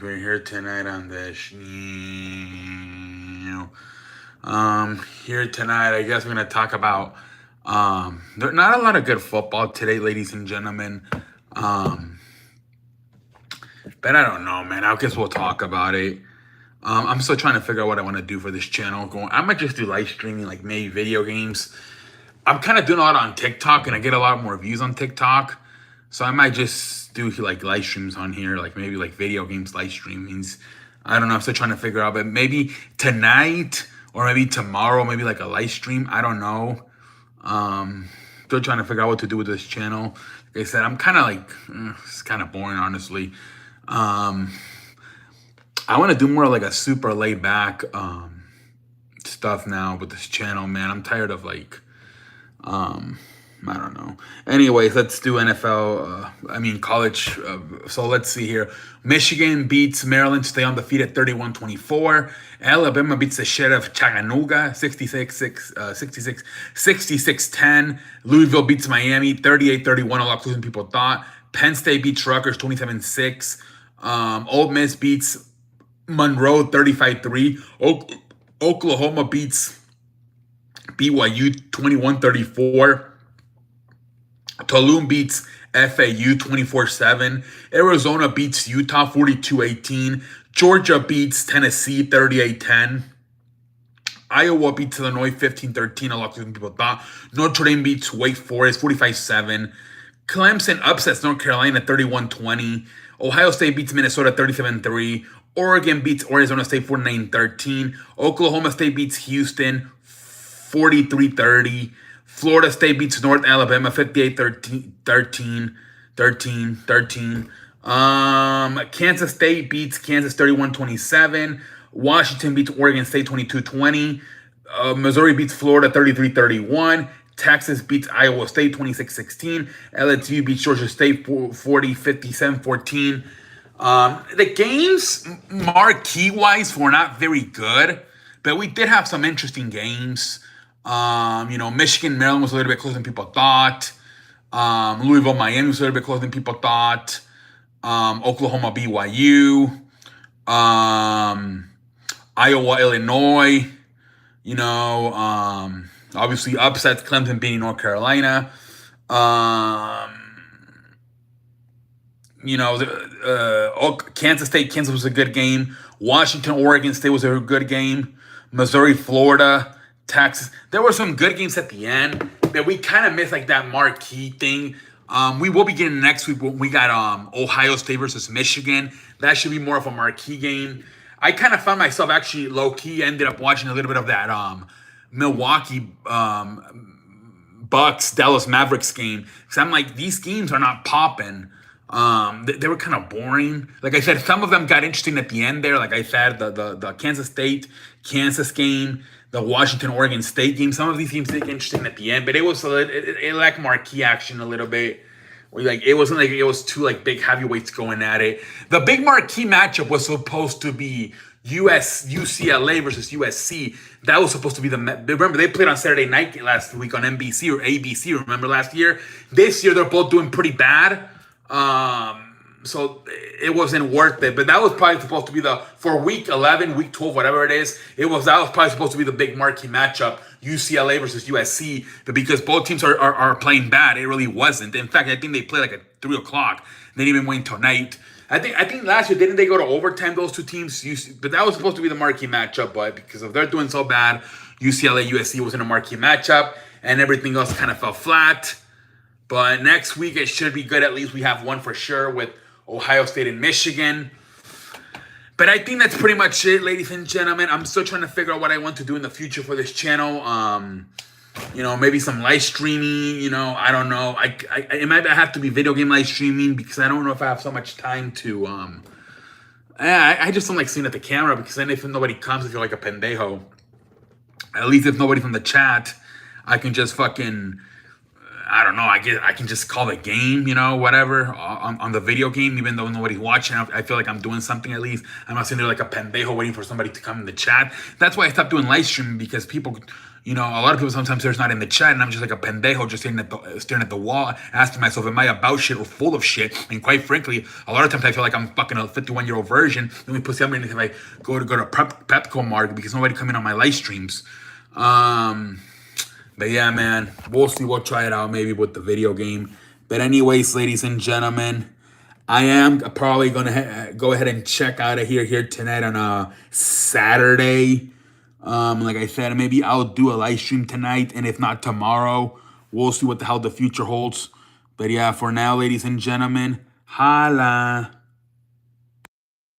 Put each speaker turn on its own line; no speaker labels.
we're here tonight on the here tonight. I guess we're gonna talk about there's not a lot of good football today, ladies and gentlemen. Um, but I don't know, man. I guess we'll talk about it. I'm still trying to figure out what I want to do for this channel. I might just do live streaming, like maybe video games. I'm kind of doing a lot on TikTok, and I get a lot more views on TikTok. So I might just do like live streams on here, like maybe like video games live streamings. I don't know. I'm still trying to figure out, but maybe tonight or maybe tomorrow, maybe like a live stream. I don't know. Still trying to figure out what to do with this channel. Like I said, I'm kind of like it's kind of boring, honestly. Um, I want to do more like a super laid back stuff now with this channel, man. I'm tired of like um, I don't know. Anyways, let's do NFL. College. So let's see here. Michigan beats Maryland, stay on the feet at 31-24. Alabama beats the Sheriff Chattanooga 66-10. Louisville beats Miami 38-31. A lot closer than people thought. Penn State beats Rutgers 27-6. Ole Miss beats Monroe 35-3. Oklahoma beats BYU 21-34. Tulum beats FAU 24-7. Arizona beats Utah 42-18. Georgia beats Tennessee 38-10. Iowa beats Illinois 15-13. A lot of people thought. Notre Dame beats Wake Forest 45-7. Clemson upsets North Carolina 31-20. Ohio State beats Minnesota 37-3. Oregon beats Arizona State 49-13. Oklahoma State beats Houston 43-30. Florida State beats North Alabama 58-13. Kansas State beats Kansas 31-27. Washington beats Oregon State 22-20. Missouri beats Florida 33-31. Texas beats Iowa State 26-16. LSU beats Georgia State 57-14. The games, marquee-wise, were not very good, but we did have some interesting games. Michigan, Maryland was a little bit closer than people thought. Louisville, Miami was a little bit closer than people thought. Oklahoma, BYU. Iowa, Illinois. Obviously upsets, Clemson beating North Carolina. Kansas State, Kansas was a good game. Washington, Oregon State was a good game. Missouri, Florida, Texas. There were some good games at the end, but we kind of missed like that marquee thing. We will be getting next week. We got Ohio State versus Michigan. That should be more of a marquee game. I kind of found myself actually low key. Ended up watching a little bit of that Milwaukee Bucks Dallas Mavericks game because I'm like, these games are not popping. They were kind of boring. Like I said, some of them got interesting at the end there. Like I said, the Kansas State Kansas game, the Washington Oregon State game. Some of these games did get interesting at the end, but it lacked marquee action a little bit. Like it wasn't like it was two like big heavyweights going at it. The big marquee matchup was supposed to be UCLA versus USC. That was supposed to be remember they played on Saturday night last week on NBC or ABC. Remember last year? This year they're both doing pretty bad. So it wasn't worth it. But that was probably supposed to be for week 11, week 12, whatever it is. That was probably supposed to be the big marquee matchup, UCLA versus USC. But because both teams are playing bad, it really wasn't. In fact, I think they played like at 3 o'clock. They didn't even wait until night. I think last year, didn't they go to overtime, those two teams? But that was supposed to be the marquee matchup. But because if they're doing so bad, UCLA, USC wasn't a marquee matchup. And everything else kind of fell flat. But next week, it should be good. At least we have one for sure with Ohio State and Michigan. But I think that's pretty much it, ladies and gentlemen. I'm still trying to figure out what I want to do in the future for this channel. Maybe some live streaming. I don't know. It might have to be video game live streaming because I don't know if I have so much time to. I just don't like seeing at the camera because then if nobody comes, I feel like a pendejo. At least if nobody from the chat, I can just fucking. I don't know. I can just call the game, whatever, on the video game, even though nobody's watching. I feel like I'm doing something at least. I'm not sitting there like a pendejo waiting for somebody to come in the chat. That's why I stopped doing live streaming because people, You know, a lot of people sometimes there's not in the chat, and I'm just like a pendejo, just staring at the wall, asking myself, am I about shit or full of shit? And quite frankly, a lot of times I feel like I'm fucking a 51-year-old version. Let me put something if I go to Pepco Market because nobody coming on my live streams. But yeah, man, we'll see. We'll try it out maybe with the video game. But anyways, ladies and gentlemen, I am probably gonna go ahead and check out of here tonight on a Saturday. Like I said, maybe I'll do a live stream tonight, and if not tomorrow, we'll see what the hell the future holds. But yeah, for now, ladies and gentlemen, holla.